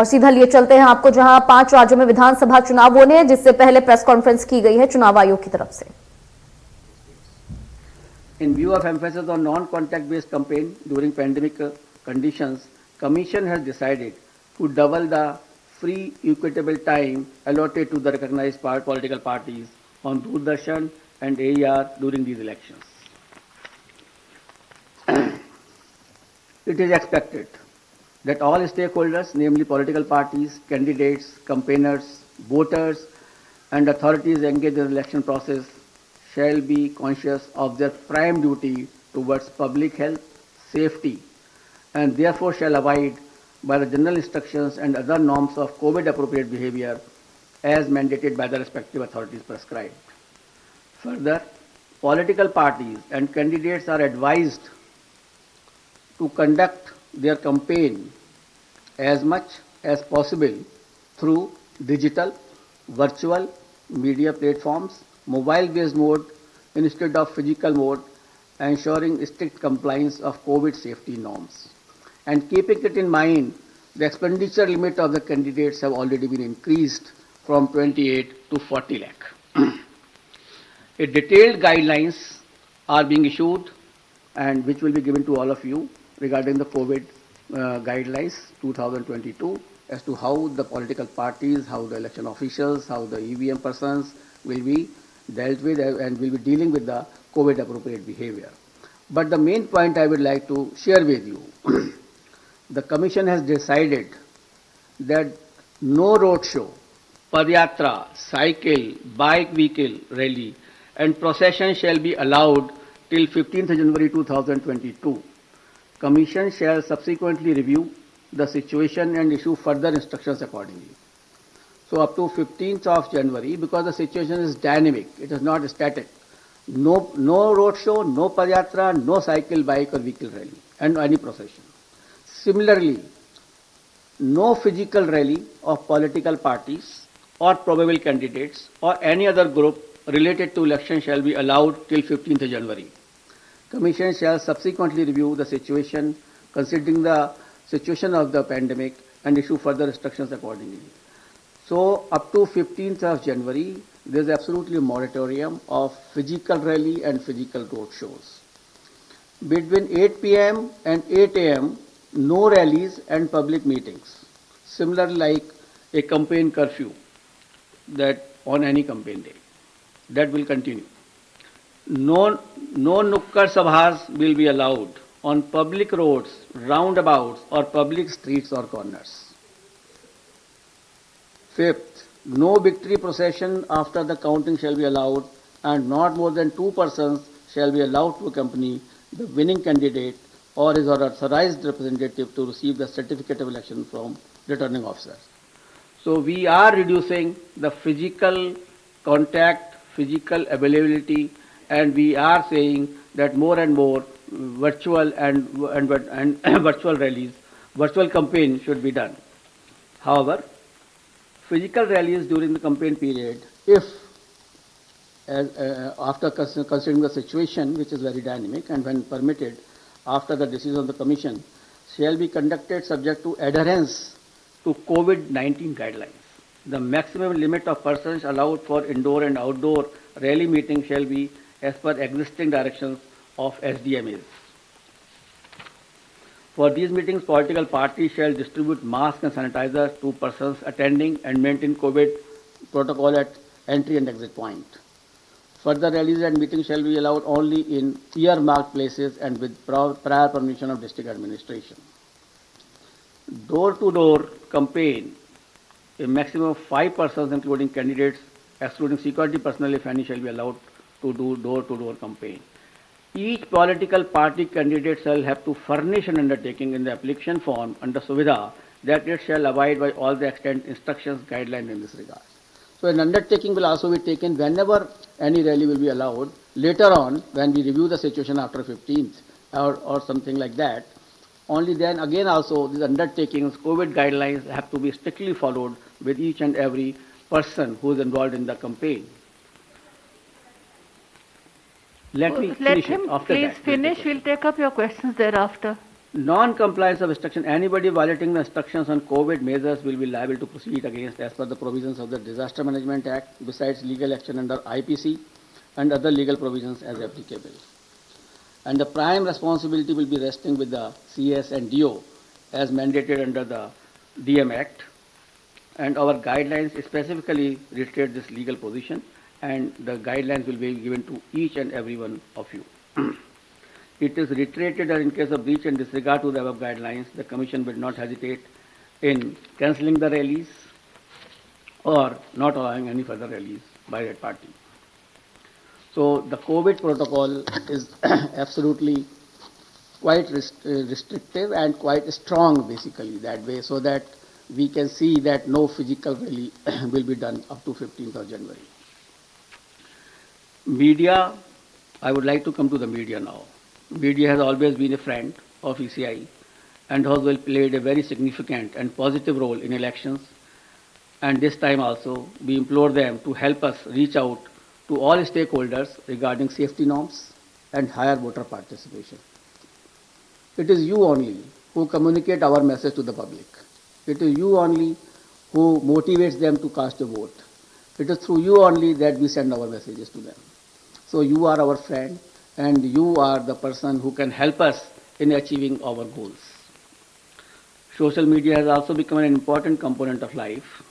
और सीधा लिए चलते हैं आपको जहां 5 राज्यों में विधानसभा चुनाव होने हैं, जिससे पहले प्रेस कॉन्फ्रेंस की गई है चुनाव आयोग की तरफ से। In view of emphasis on non-contact based campaign during pandemic conditions, Commission has decided to double the free equitable time allotted to the recognized political parties on Doordarshan and AER during these elections. It is expected that all stakeholders, namely political parties, candidates, campaigners, voters, and authorities engaged in the election process shall be conscious of their prime duty towards public health, safety, and therefore shall abide by the general instructions and other norms of COVID-appropriate behavior as mandated by the respective authorities prescribed. Further, political parties and candidates are advised to conduct their campaign as much as possible through digital, virtual media platforms, mobile-based mode instead of physical mode, ensuring strict compliance of COVID safety norms. And keeping it in mind, the expenditure limit of the candidates have already been increased from 28 to 40 lakh. A detailed guidelines are being issued and which will be given to all of you regarding the COVID guidelines 2022 as to how the political parties, how the election officials, how the EVM persons will be dealt with and will be dealing with the COVID appropriate behavior. But the main point I would like to share with you, the Commission has decided that no road show, padyatra, cycle, bike vehicle rally and procession shall be allowed till 15th January 2022. Commission shall subsequently review the situation and issue further instructions accordingly. So up to 15th of January, because the situation is dynamic, it is not static. No road show, no padyatra, no cycle, bike or vehicle rally and any procession. Similarly, no physical rally of political parties or probable candidates or any other group related to election shall be allowed till 15th January. Commission shall subsequently review the situation considering the situation of the pandemic and issue further instructions accordingly. So up to 15th of January, there is absolutely a moratorium of physical rally and physical road shows. Between 8 p.m. and 8 a.m., no rallies and public meetings. Similar like a campaign curfew that on any campaign day. That will continue. No nukkad sabhas will be allowed on public roads, roundabouts or public streets or corners. Fifth, no victory procession after the counting shall be allowed and not more than 2 persons shall be allowed to accompany the winning candidate or his or authorized representative to receive the certificate of election from returning officers. So we are reducing the physical contact, physical availability, and we are saying that more and more virtual and virtual rallies, virtual campaign should be done. However, physical rallies during the campaign period, if after considering the situation, which is very dynamic, and when permitted, after the decision of the Commission, shall be conducted subject to adherence to COVID-19 guidelines. The maximum limit of persons allowed for indoor and outdoor rally meeting shall be as per existing directions of SDMAs. For these meetings, political parties shall distribute masks and sanitizers to persons attending and maintain COVID protocol at entry and exit point. Further rallies and meetings shall be allowed only in earmarked places and with prior permission of district administration. Door-to-door campaign, a maximum of 5 persons including candidates, excluding security personnel if any, shall be allowed to do door-to-door campaign. Each political party candidate shall have to furnish an undertaking in the application form under Suvidha that it shall abide by all the extant instructions, guidelines in this regard. So an undertaking will also be taken whenever any rally will be allowed. Later on, when we review the situation after 15th or something like that, only then again also these undertakings, COVID guidelines have to be strictly followed with each and every person who is involved in the campaign. Let me finish him it. After please that, finish. We'll take up your questions thereafter. Non-compliance of instruction, anybody violating the instructions on COVID measures will be liable to proceed against as per the provisions of the Disaster Management Act, besides legal action under IPC and other legal provisions as applicable. And the prime responsibility will be resting with the CS and DO as mandated under the DM Act. And our guidelines specifically restate this legal position, and the guidelines will be given to each and every one of you. It is reiterated that in case of breach and disregard to the above guidelines, the Commission will not hesitate in cancelling the rallies or not allowing any further rallies by that party. So the COVID protocol is absolutely quite restrictive and quite strong basically that way, so that we can see that no physical rally will be done up to 15th of January. Media, I would like to come to the media now. Media has always been a friend of ECI and has played a very significant and positive role in elections. And this time also, we implore them to help us reach out to all stakeholders regarding safety norms and higher voter participation. It is you only who communicate our message to the public. It is you only who motivates them to cast a vote. It is through you only that we send our messages to them. So you are our friend, and you are the person who can help us in achieving our goals. Social media has also become an important component of life,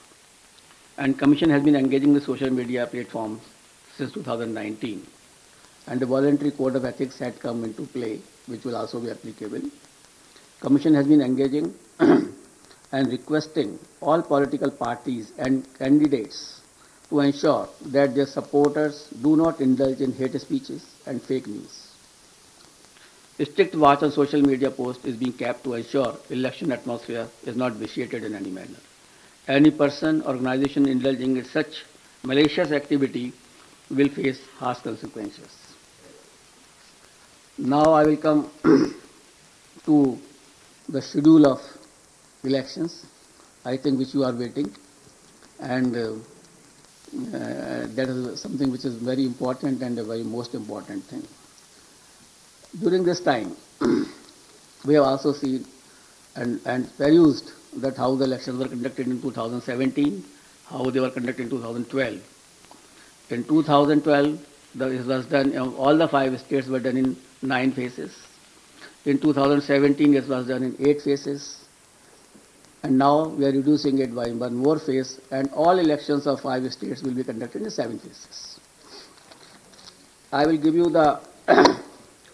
and Commission has been engaging with social media platforms since 2019, and the voluntary code of ethics had come into play, which will also be applicable. Commission has been engaging and requesting all political parties and candidates to ensure that their supporters do not indulge in hate speeches and fake news. Strict watch on social media posts is being kept to ensure election atmosphere is not vitiated in any manner. Any person, organization indulging in such malicious activity will face harsh consequences. Now I will come to the schedule of elections, I think which you are waiting, and that is something which is very important and a very most important thing. During this time, we have also seen and perused that how the elections were conducted in 2017, how they were conducted in 2012. In 2012, it was done, all the 5 states were done in 9 phases. In 2017, it was done in 8 phases. And now we are reducing it by one more phase, and all elections of 5 states will be conducted in 7 phases. I will give you the,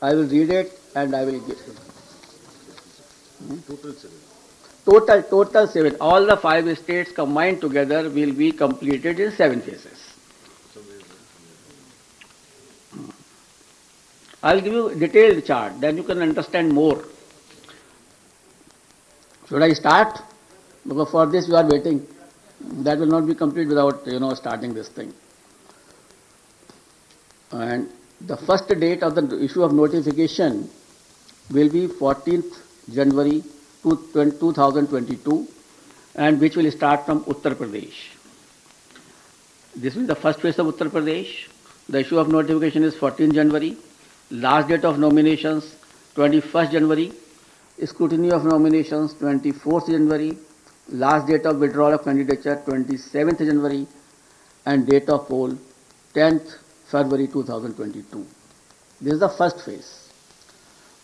I will read it and I will give Total 7. All the 5 states combined together will be completed in 7 phases. I will give you a detailed chart, then you can understand more. Should I start? Because for this you are waiting. That will not be complete without starting this thing. And the first date of the issue of notification will be 14th January 2022, and which will start from Uttar Pradesh. This is the first phase of Uttar Pradesh. The issue of notification is 14th January. Last date of nominations 21st January. Scrutiny of nominations 24th January. Last date of withdrawal of candidature 27th January, and date of poll 10th February 2022. This is the first phase.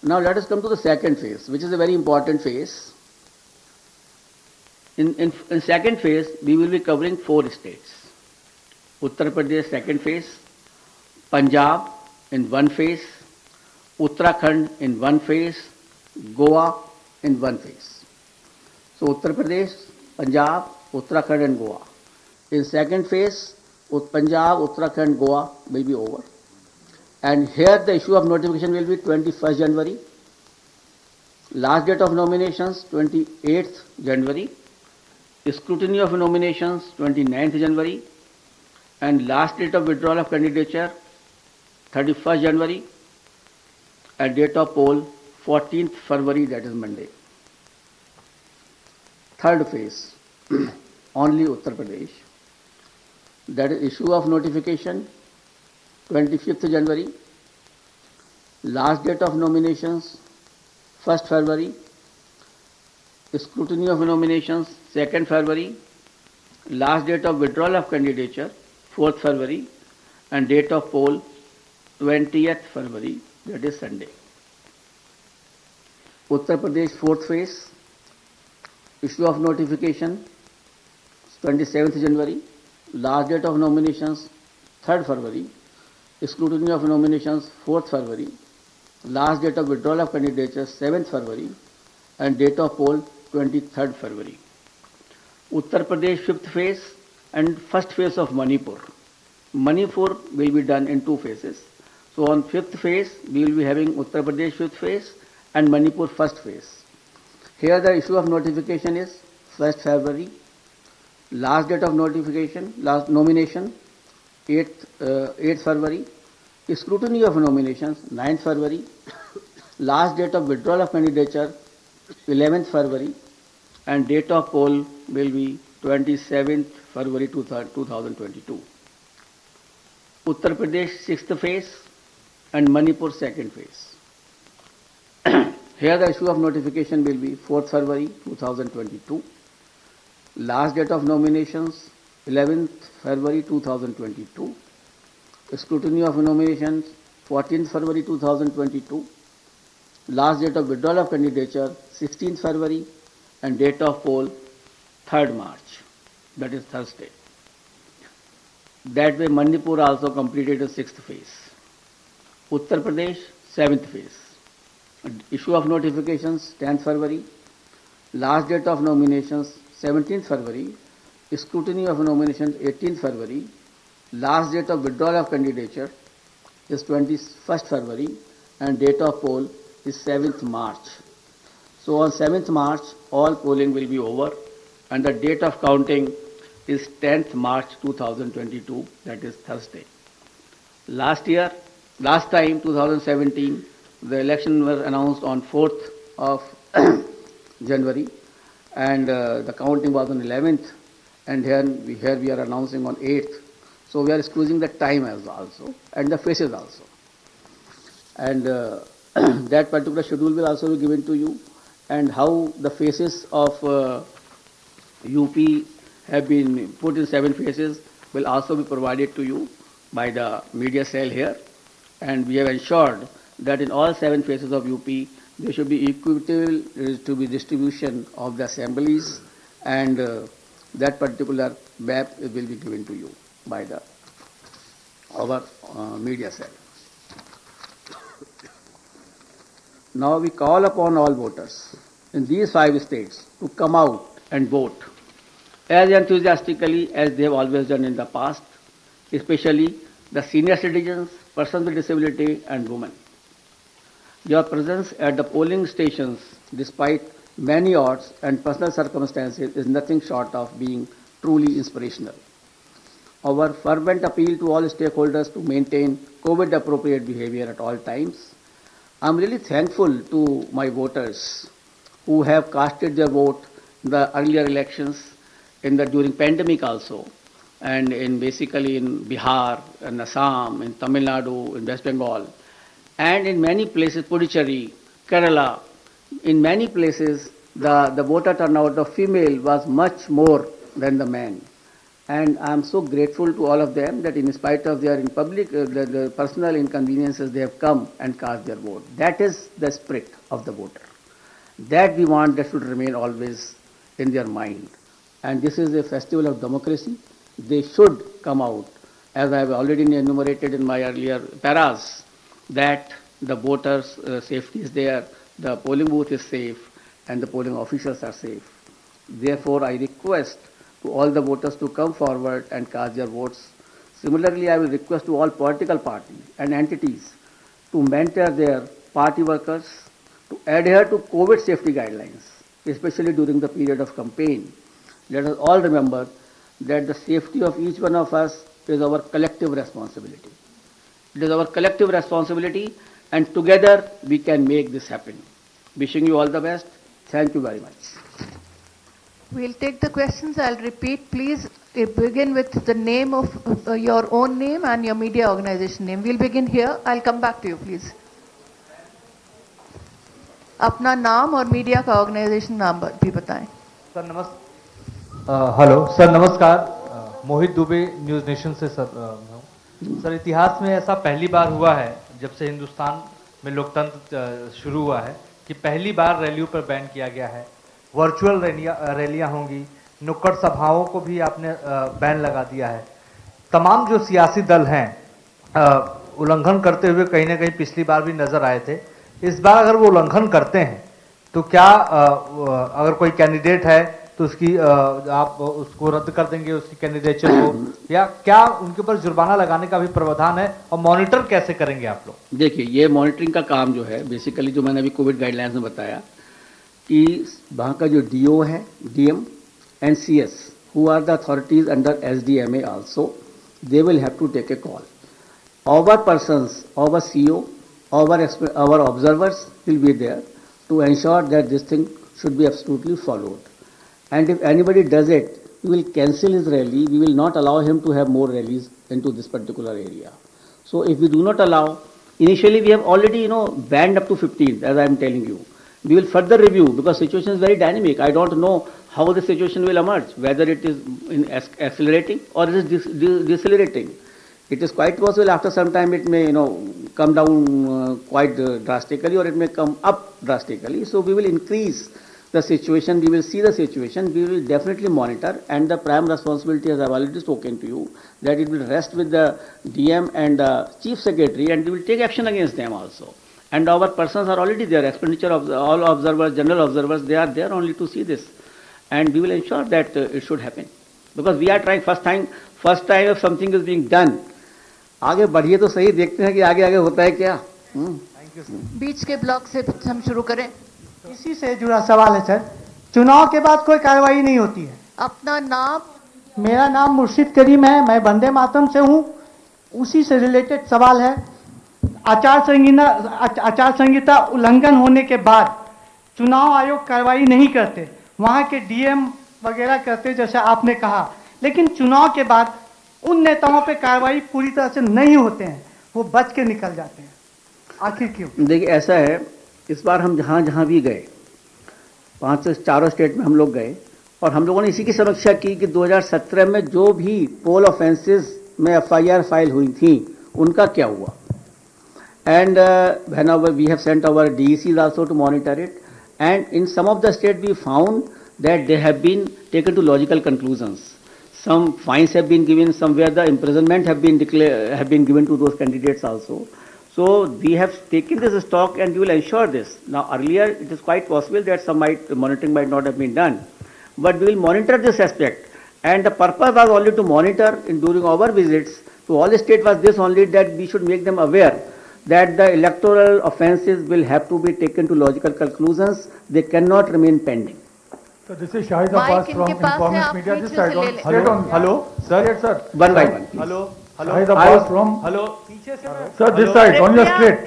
Now let us come to the second phase, which is a very important phase. In second phase, we will be covering 4 states. Uttar Pradesh second phase, Punjab in 1 phase, Uttarakhand in 1 phase, Goa in 1 phase. So Uttar Pradesh, Punjab, Uttarakhand and Goa. In second phase, Punjab, Uttarakhand, Goa will be over. And here the issue of notification will be 21st January. Last date of nominations 28th January. Scrutiny of nominations 29th January. And last date of withdrawal of candidature 31st January. And date of poll 14th February, that is Monday. Third phase, only Uttar Pradesh. That is issue of notification 25th January. Last date of nominations 1st February. Scrutiny of nominations, 2nd February. Last date of withdrawal of candidature, 4th February. And date of poll, 20th February, that is Sunday. Uttar Pradesh 4th phase. Issue of notification, 27th January. Last date of nominations, 3rd February. Scrutiny of nominations, 4th February. Last date of withdrawal of candidature, 7th February. And date of poll, 23rd February. Uttar Pradesh 5th phase and 1st phase of Manipur. Manipur will be done in 2 phases. So on 5th phase, we will be having Uttar Pradesh 5th phase and Manipur 1st phase. Here the issue of notification is 1st February. Last date of notification, last nomination, 8th February. Scrutiny of nominations, 9th February. Last date of withdrawal of candidature, 11th February. And date of poll will be 27th February 2022. Uttar Pradesh 6th phase and Manipur 2nd phase. Here the issue of notification will be 4th February 2022. Last date of nominations 11th February 2022. Scrutiny of nominations 14th February 2022. Last date of withdrawal of candidature 16th February and date of poll 3rd March, that is Thursday. That way Manipur also completed the 6th phase. Uttar Pradesh 7th phase. Issue of notifications 10th February. Last date of nominations 17th February. Scrutiny of nominations 18th February. Last date of withdrawal of candidature is 21st February and date of poll is 7th March. So on 7th March all polling will be over and the date of counting is 10th March 2022, that is Thursday. Last time 2017, the election was announced on 4th of January and the counting was on 11th and here we are announcing on 8th. So we are squeezing the time as also and the faces also. And that particular schedule will also be given to you and how the faces of UP have been put in 7 phases will also be provided to you by the media cell here. And we have ensured that in all 7 phases of UP, there should be equitable to be distribution of the assemblies and that particular map will be given to you by our media cell. Now we call upon all voters in these 5 states to come out and vote as enthusiastically as they have always done in the past, especially the senior citizens, persons with disability and women. Your presence at the polling stations, despite many odds and personal circumstances, is nothing short of being truly inspirational. Our fervent appeal to all stakeholders to maintain COVID-appropriate behavior at all times. I am really thankful to my voters who have casted their vote in the earlier elections, during pandemic also, and basically in Bihar, in Assam, in Tamil Nadu, in West Bengal, and in many places, Puducherry, Kerala, in many places the voter turnout of female was much more than the men. And I am so grateful to all of them that in spite of their the personal inconveniences, they have come and cast their vote. That is the spirit of the voter. That we want that should remain always in their mind. And this is a festival of democracy. They should come out, as I have already enumerated in my earlier paras, that the voters' safety is there, the polling booth is safe, and the polling officials are safe. Therefore, I request to all the voters to come forward and cast their votes. Similarly, I will request to all political parties and entities to mentor their party workers to adhere to COVID safety guidelines, especially during the period of campaign. Let us all remember that the safety of each one of us is our collective responsibility. It is our collective responsibility, and together we can make this happen. Wishing you all the best. Thank you very much. We'll take the questions. I'll repeat. Please begin with the name of your own name and your media organization name. We'll begin here. I'll come back to you, please. अपना नाम और media का organisation नाम भी बताएं। Sir hello sir, नमस्कार। मोहित Dubey, news nation से sir मैं हूं। सर, इतिहास में ऐसा पहली बार हुआ है जब से हिंदुस्तान में लोकतंत्र शुरू हुआ है कि पहली बार रैलियों पर बैन किया गया है। वर्चुअल रैलियां होंगी, नुक्कड़ सभाओं को भी आपने बैन लगा दिया है। तमाम जो सियासी दल हैं उल्लंघन करते हुए कहीं ना कहीं पिछली बार भी नजर आए थे। इस बार अगर वो उल्लंघन करते हैं तो क्या अगर कोई कैंडिडेट है तो उसकी आप उसको रद्द कर देंगे, उसकी कैंडिडेचर को, या क्या उनके ऊपर जुर्माना लगाने का भी प्रावधान है, और मॉनिटर कैसे करेंगे आप लोग? देखिए, ये मॉनिटरिंग का काम जो है बेसिकली, जो मैंने अभी कोविड गाइडलाइंस में बताया कि वहाँ का जो डीओ है, DM and CS, who are the authorities under SDMA also, they will have to take a call. Our persons, our CEO, our observers will be there to ensure that this thing should be absolutely followed. And if anybody does it, we will cancel his rally. We will not allow him to have more rallies into this particular area. So if we do not allow, initially we have already, banned up to 15, as I am telling you. We will further review because situation is very dynamic. I don't know how the situation will emerge, whether it is accelerating or it is decelerating. It is quite possible after some time it may, come down quite drastically, or it may come up drastically. So we will increase the situation. We will see the situation. We will definitely monitor, and the prime responsibility, as I have already spoken to you, that it will rest with the DM and the Chief Secretary, and we will take action against them also. And our persons are already there. Expenditure of all observers, general observers, they are there only to see this. And we will ensure that it should happen. Because we are trying first time if something is being done. आगे बढ़िए तो सही, देखते हैं कि आगे आगे होता है क्या। Thank you sir. बीच के ब्लॉक से हम शुरू करें। इसी से जुड़ा सवाल है सर। चुनाव के बाद कोई कार्रवाई नहीं होती है। अपना नाम? मेरा नाम मुर्शिद करीम है, मैं वंदे मातरम से हूँ। उसी से रिलेटेड सवाल है। आचार संहिता उल्लंघन होने के बाद चुनाव आयोग कार्रवाई नहीं करते, वहां के डीएम वगैरह करते जैसे आपने कहा, लेकिन चुनाव के बाद उन नेताओं पे कार्रवाई पूरी तरह से नहीं होते हैं, वो बच के निकल जाते हैं। आखिर क्यों? देखिए, ऐसा है, इस बार हम जहां जहां भी गए, 5 से 4 स्टेट में हम लोग गए, और हम लोगों ने इसी की समीक्षा की कि 2017 में जो भी पोल ऑफेंसेस में एफआईआर फाइल हुई थी उनका क्या हुआ। And whenever we have sent our DECs also to monitor it, and in some of the states we found that they have been taken to logical conclusions. Some fines have been given, somewhere the imprisonment have been given to those candidates also. So we have taken this stock and we will ensure this. Now earlier it is quite possible that some monitoring might not have been done, but we will monitor this aspect. And the purpose was only to monitor during our visits to all the states was this only, that we should make them aware that the electoral offences will have to be taken to logical conclusions. They cannot remain pending. So this is Shahid Abbas from Informist Media. This side on straight on. Hello, sir. Yes, sir. One by one. Hello. Shahid Abbas from. Hello. Sir, this side on your straight.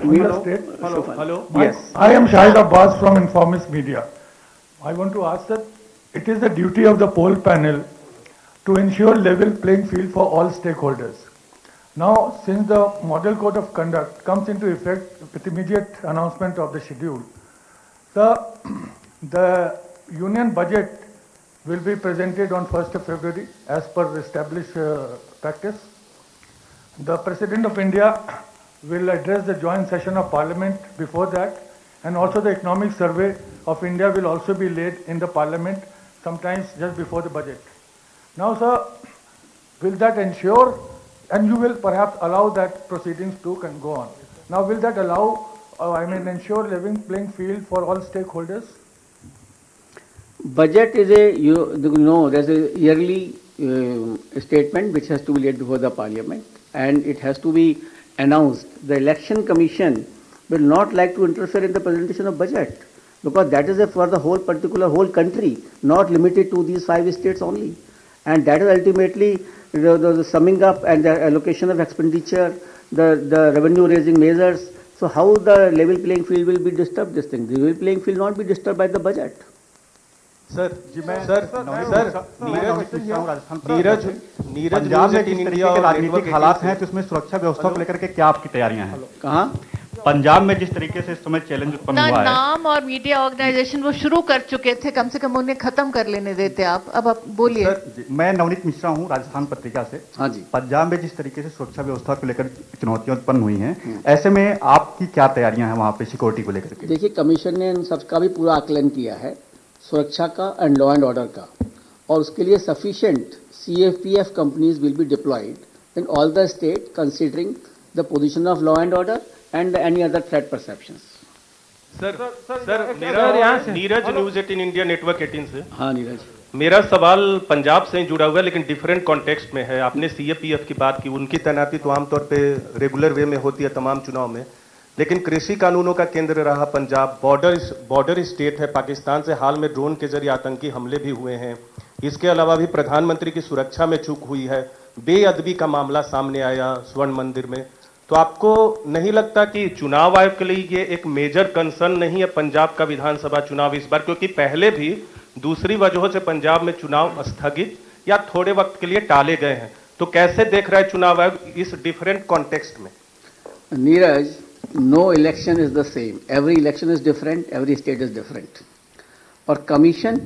On your straight. Hello. Yes. I am Shahid Abbas from Informist Media. I want to ask that it is the duty of the poll panel to ensure level playing field for all stakeholders. Now, since the Model Code of Conduct comes into effect with immediate announcement of the schedule, the union budget will be presented on 1st of February as per established practice. The President of India will address the joint session of Parliament before that, and also the economic survey of India will also be laid in the Parliament sometimes just before the budget. Now, sir, will that ensure, and you will perhaps allow that proceedings too can go on. Now, will that allow, ensure level playing field for all stakeholders? Budget is there's a yearly statement which has to be laid before the Parliament, and it has to be announced. The Election Commission will not like to interfere in the presentation of budget, because that is for the whole country, not limited to these 5 states only. And that is ultimately the summing up and the allocation of expenditure, the revenue raising measures. So how the level playing field will be disturbed? This thing, the level playing field will not be disturbed by the budget. Sir ji मैं sir Neeraj Punjab में जिस तरीके के राजनीतिक हालात हैं तो इसमें सुरक्षा व्यवस्था को लेकर के क्या आपकी तैयारियां हैं? कहाँ? पंजाब में जिस तरीके से इस समय चैलेंज उत्पन्न ना हुआ है, नाम और मीडिया ऑर्गेनाइजेशन वो शुरू कर चुके थे, कम से कम उन्हें खत्म कर लेने देते आप। अब आप बोलिए। सर मैं नवनीत मिश्रा हूं, राजस्थान पत्रिका से। हाँ जी। पंजाब में जिस तरीके से सुरक्षा व्यवस्था को लेकर चुनौतियां उत्पन्न हुई हैं, ऐसे में आपकी क्या तैयारियां हैं वहां पे सिक्योरिटी को लेकर के? देखिए, कमीशन ने इन सबका भी पूरा आकलन किया है, सुरक्षा का एंड लॉ एंड ऑर्डर का, और उसके लिए sufficient CFPF companies will be diploid in all the state considering the position of law and order and any other threat perceptions. Sir मेरा नीरज न्यूज 18 इंडिया नेटवर्क 18 से। हाँ नीरज, मेरा सवाल पंजाब से जुड़ा हुआ है लेकिन डिफरेंट कॉन्टेक्स्ट में है। आपने CAPF की बात की, उनकी तैनाती तो आमतौर पे रेगुलर वे में होती है तमाम चुनाव में, लेकिन कृषि कानूनों का केंद्र रहा पंजाब, बॉर्डर स्टेट है पाकिस्तान से। हाल में ड्रोन के जरिए आतंकी हमले भी हुए हैं। इसके अलावा भी प्रधानमंत्री की सुरक्षा में चूक हुई है, बेअदबी का मामला सामने आया स्वर्ण मंदिर में। तो आपको नहीं लगता कि चुनाव आयोग के लिए ये एक मेजर कंसर्न नहीं है पंजाब का विधानसभा चुनाव इस बार, क्योंकि पहले भी दूसरी वजहों से पंजाब में चुनाव स्थगित या थोड़े वक्त के लिए टाले गए हैं? तो कैसे देख रहा है चुनाव आयोग इस डिफरेंट कॉन्टेक्स्ट में? Neeraj, no election is the same, every election is different, every state is different, और कमीशन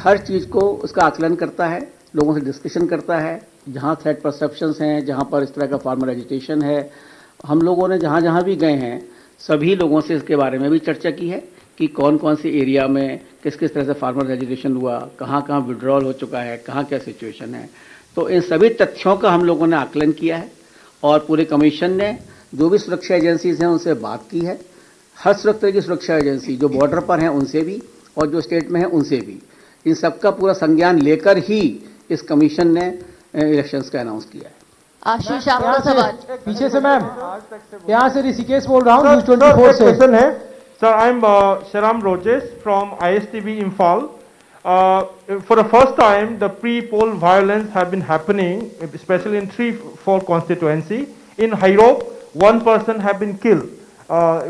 हर चीज को उसका आकलन करता है, लोगों से डिस्कशन करता है, जहां थ्रेट परसेप्शंस हैं, जहां पर इस तरह का फार्मर एजिटेशन है। हम लोगों ने जहां जहां भी गए हैं सभी लोगों से इसके बारे में भी चर्चा की है कि कौन कौन सी एरिया में किस किस तरह से फार्मर एजिटेशन हुआ, कहां कहां विड्रॉल हो चुका है, कहां क्या सिचुएशन है। तो इन सभी तथ्यों का हम लोगों ने आकलन किया है और पूरे कमीशन ने जो भी सुरक्षा एजेंसीज हैं उनसे बात की है। हर तरह की सुरक्षा एजेंसी जो बॉर्डर पर हैं उनसे भी और जो स्टेट में हैं उनसे भी, इन सबका पूरा संज्ञान लेकर ही इस कमीशन ने इलेक्शंस का अनाउंस किया है। आशीष, आपका सवाल। पीछे से मैम, यहाँ से ऋषिकेश बोल रहा हूँ न्यूज़ 24 से। क्वेश्चन है sir, I am Sharam Rojesh from ISTV Imphal. For the first time, the pre-poll violence have been happening, especially in 3-4 constituency. In Hairok, one person have been killed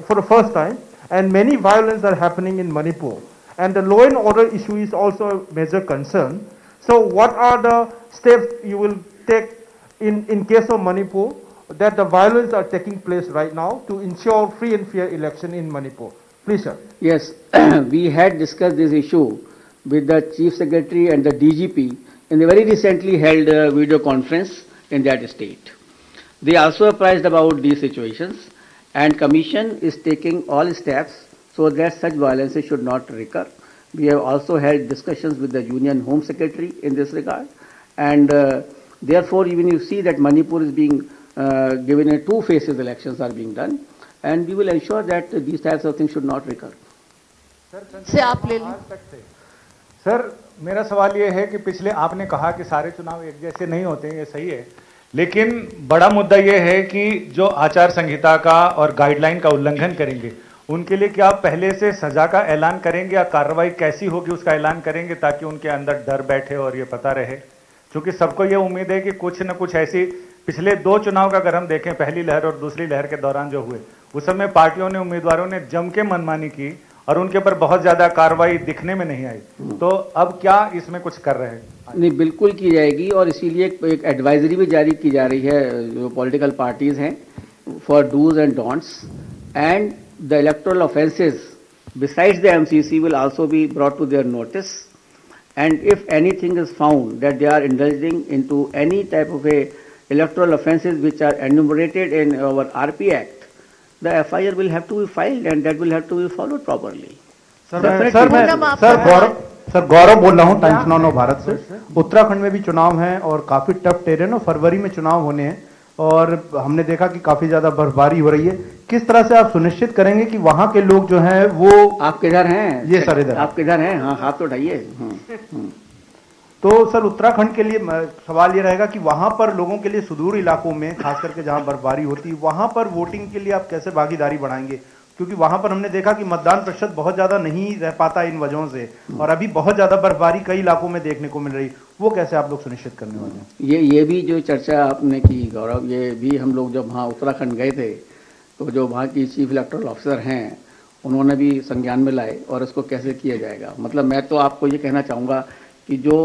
for the first time, and many violence are happening in Manipur. And the law and order issue is also a major concern. So, what are the steps you will take in case of Manipur, that the violence are taking place right now to ensure free and fair election in Manipur? Please, sir. Yes, we had discussed this issue with the Chief Secretary and the DGP in the very recently held video conference in that state. They also apprised about these situations, and Commission is taking all steps so that such violences should not recur. We have also held discussions with the Union Home Secretary in this regard, and therefore even you see that Manipur is being given a 2 phases elections are being done, and we will ensure that these types of things should not recur. से आप ले लें। Sir, मेरा सवाल ये है कि पिछले आपने कहा कि सारे चुनाव एक जैसे नहीं होते हैं, ये सही है, लेकिन बड़ा मुद्दा ये है कि जो आचार संहिता का और गाइडलाइन का उल्लंघन करेंगे उनके लिए क्या आप पहले से सजा का ऐलान करेंगे या कार्रवाई कैसी होगी उसका ऐलान करेंगे, ताकि उनके अंदर डर बैठे और ये पता रहे? क्योंकि सबको ये उम्मीद है कि कुछ न कुछ ऐसी, पिछले 2 चुनाव का अगर हम देखें, पहली लहर और दूसरी लहर के दौरान जो हुए, उस समय पार्टियों ने, उम्मीदवारों ने जम के मनमानी की और उनके ऊपर बहुत ज्यादा कार्रवाई दिखने में नहीं आई। तो अब क्या इसमें कुछ कर रहे हैं? नहीं, बिल्कुल की जाएगी, और इसीलिए एक एडवाइजरी भी जारी की जा रही है जो पॉलिटिकल पार्टीज हैं for dos and don'ts, and the electoral offences besides the MCC will also be brought to their notice, and if anything is found that they are indulging into any type of a electoral offences which are enumerated in our RP Act, the FIR will have to be filed and that will have to be followed properly. Sir Gaurav बोल रहा हूँ times now Bharat से। उत्तराखंड में भी चुनाव हैं और काफी टफ टेरेन और फरवरी में चुनाव होने हैं, और हमने देखा कि काफी ज्यादा बर्फबारी हो रही है। किस तरह से आप सुनिश्चित करेंगे कि वहां के लोग जो हैं वो, आप किधर हैं? ये सर इधर। आप किधर हैं? हाँ, हाथ तो उठाइए। तो सर उत्तराखंड के लिए सवाल ये रहेगा कि वहां पर लोगों के लिए सुदूर इलाकों में, खास करके जहां बर्फबारी होती है, वहां पर वोटिंग के लिए आप कैसे भागीदारी बढ़ाएंगे? क्योंकि वहां पर हमने देखा कि मतदान प्रतिशत बहुत ज्यादा नहीं रह पाता इन वजहों से, और अभी बहुत ज्यादा बर्फबारी कई इलाकों में देखने को मिल रही, वो कैसे आप लोग सुनिश्चित करने वाले हैं? ये भी जो चर्चा आपने की गौरव, ये भी हम लोग जब वहाँ उत्तराखंड गए थे तो जो वहाँ की चीफ इलेक्टोरल ऑफिसर हैं उन्होंने भी संज्ञान में लाए और इसको कैसे किया जाएगा। मतलब मैं तो आपको ये कहना चाहूँगा कि जो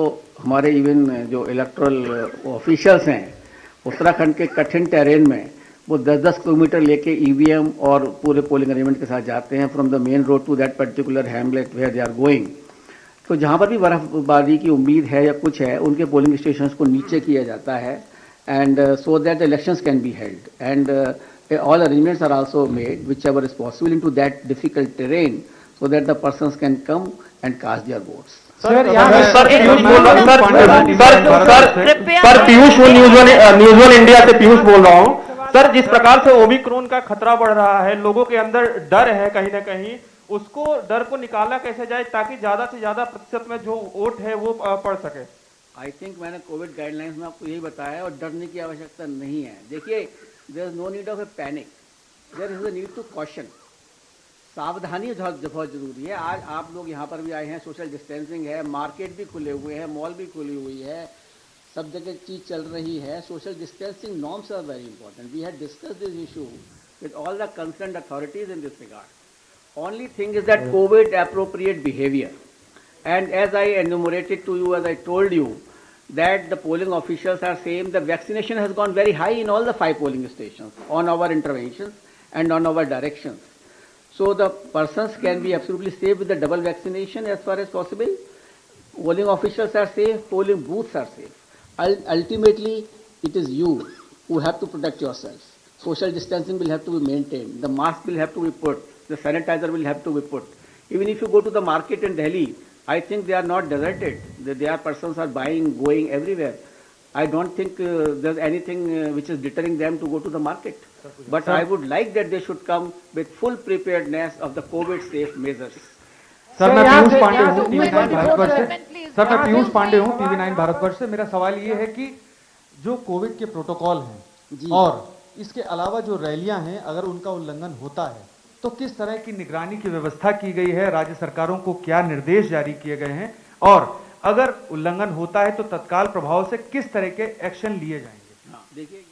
हमारे इवन जो इलेक्टोरल ऑफिशियल्स हैं उत्तराखंड के कठिन टेरेन में, वो 10-10 किलोमीटर लेके ईवीएम और पूरे पोलिंग अरेंजमेंट के साथ जाते हैं from the main road to that particular hamlet where they are going. तो जहाँ पर भी बर्फबारी की उम्मीद है या कुछ है, उनके पोलिंग स्टेशंस को नीचे किया जाता है, and so that the elections can be held, and all arrangements are also made whichever is possible into that difficult terrain so that the persons can come and cast their votes. Sir Piyush news one India से पीयूष बोल रहा हूँ। Sir, जिस प्रकार से Omicron का खतरा बढ़ रहा है, लोगों के अंदर डर है कहीं ना कहीं, उसको डर को निकाला कैसे जाए ताकि ज्यादा से ज्यादा प्रतिशत में जो वोट है वो पड़ सके। आई थिंक मैंने कोविड गाइडलाइंस में आपको यही बताया, और डरने की आवश्यकता नहीं है। देखिए, there is no need of a panic, there is a need to caution. सावधानी बहुत जरूरी है। आज आप लोग यहाँ पर भी आए हैं, सोशल डिस्टेंसिंग है, मार्केट भी खुले हुए हैं, मॉल भी खुली हुई है, सब जगह चीज चल रही है। Social distancing norms are very important. We had discussed this issue with all the concerned authorities in this regard. Only thing is that covid appropriate behavior, and as I enumerated to you, as I told you, that the polling officials are saying the vaccination has gone very high in all the 5 polling stations on our interventions and on our directions. So the persons can be absolutely safe with the double vaccination as far as possible. Polling officials are safe, polling booths are safe. Ultimately, it is you who have to protect yourself. Social distancing will have to be maintained. The mask will have to be put. The sanitizer will have to be put. Even if you go to the market in Delhi, I think they are not deserted. Their persons are buying, going everywhere. I don't think there's anything which is deterring them to go to the market. But I would like that they should come with full preparedness of the COVID safe measures. Sir, मैं पीयूष पांडे हूँ TV9 Bharatvarsh से। Sir, मैं पीयूष पांडे हूँ TV9 Bharatvarsh से। मेरा सवाल ये है कि जो कोविड के प्रोटोकॉल हैं और इसके अलावा जो रैलियां हैं, अगर उनका उल्लंघन होता है तो किस तरह की निगरानी की व्यवस्था की गई है? राज्य सरकारों को क्या निर्देश जारी किए गए हैं? और अगर उल्लंघन होता है तो तत्काल प्रभाव से किस तरह के एक्शन लिए जाएंगे? देखिए,